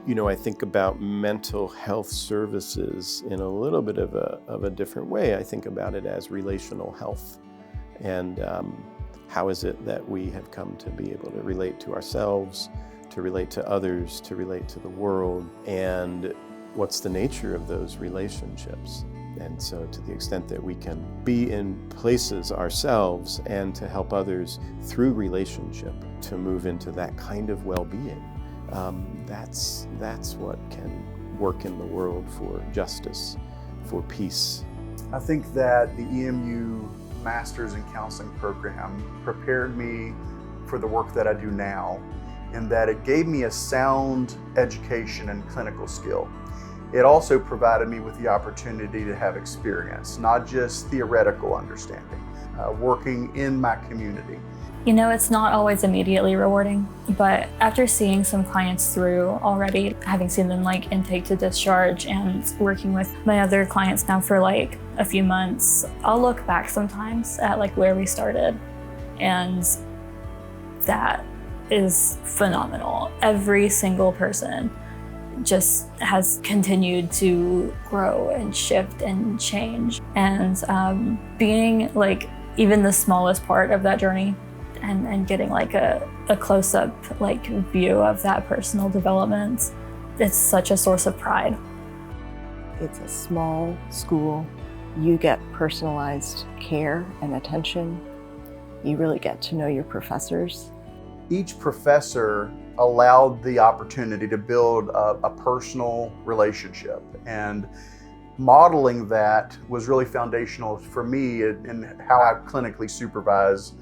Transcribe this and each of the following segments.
I think about mental health services in a little bit of a different way. I think about it as relational health. And how is it that we have come to be able to relate to ourselves, to relate to others, to relate to the world, and what's the nature of those relationships? And so to the extent that we can be in places ourselves and to help others through relationship to move into that kind of well-being, that's what can work in the world for justice, for peace. I think that the EMU Masters in Counseling program prepared me for the work that I do now, in that it gave me a sound education and clinical skill. It also provided me with the opportunity to have experience, not just theoretical understanding, working in my community. It's not always immediately rewarding, but after seeing some clients through already, having seen them intake to discharge and working with my other clients now for a few months, I'll look back sometimes at where we started, and that is phenomenal. Every single person just has continued to grow and shift and change, and being even the smallest part of that journey and getting a close-up view of that personal development, it's such a source of pride. It's a small school. You get personalized care and attention. You really get to know your professors. Each professor allowed the opportunity to build a personal relationship, and modeling that was really foundational for me in how I clinically supervise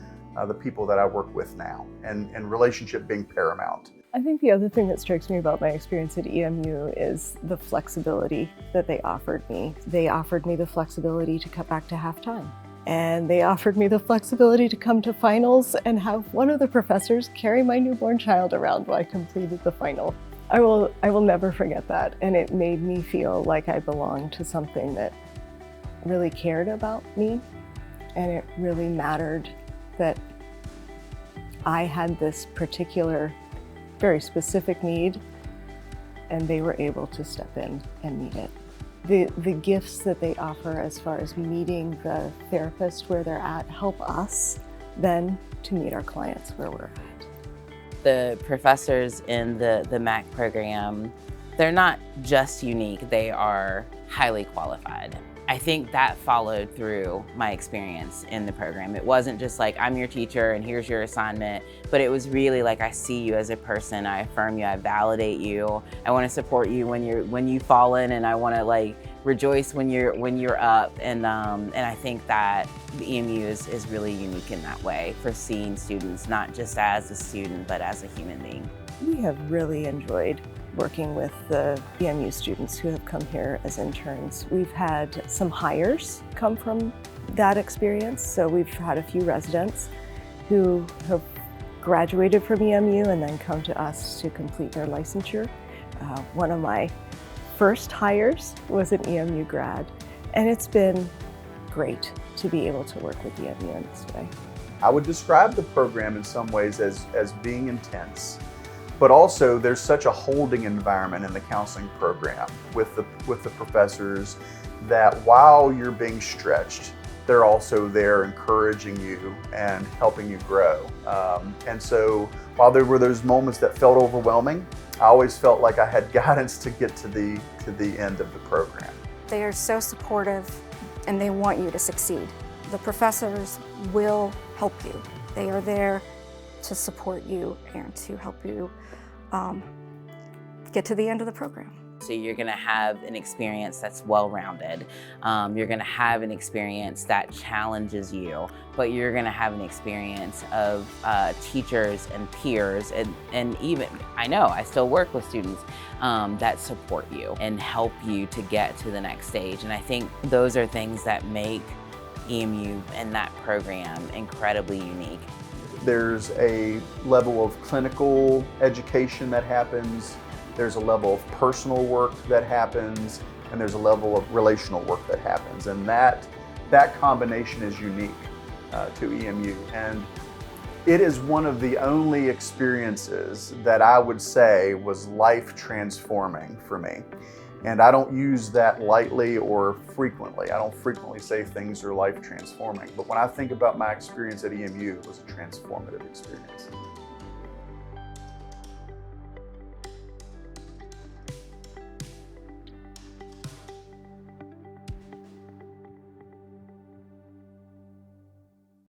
the people that I work with now, and relationship being paramount. I think the other thing that strikes me about my experience at EMU is the flexibility that they offered me. They offered me the flexibility to cut back to halftime. And they offered me the flexibility to come to finals and have one of the professors carry my newborn child around while I completed the final. I will never forget that, and it made me feel like I belonged to something that really cared about me, and it really mattered that I had this particular, very specific need, and they were able to step in and meet it. The gifts that they offer as far as meeting the therapist where they're at help us then to meet our clients where we're at. The professors in the MAC program, they're not just unique, they are highly qualified. I think that followed through my experience in the program. It wasn't just I'm your teacher and here's your assignment, but it was really I see you as a person, I affirm you, I validate you, I want to support you when you've fallen, and I want to rejoice when you're up. And I think that the EMU is really unique in that way for seeing students not just as a student, but as a human being. We have really enjoyed working with the EMU students who have come here as interns. We've had some hires come from that experience. So we've had a few residents who have graduated from EMU and then come to us to complete their licensure. One of my first hires was an EMU grad, and it's been great to be able to work with EMU in this way. I would describe the program in some ways as being intense, but also there's such a holding environment in the counseling program with the professors that while you're being stretched, they're also there encouraging you and helping you grow. And so while there were those moments that felt overwhelming, I always felt like I had guidance to get to the end of the program. They are so supportive and they want you to succeed. The professors will help you. They are there to support you and to help you get to the end of the program. So you're gonna have an experience that's well-rounded. You're gonna have an experience that challenges you, but you're gonna have an experience of teachers and peers, and even, I know, I still work with students that support you and help you to get to the next stage. And I think those are things that make EMU and that program incredibly unique. There's a level of clinical education that happens, there's a level of personal work that happens, and there's a level of relational work that happens. And that combination is unique to EMU. And It is one of the only experiences that I would say was life transforming for me. And I don't use that lightly or frequently. I don't frequently say things are life transforming. But when I think about my experience at EMU, it was a transformative experience.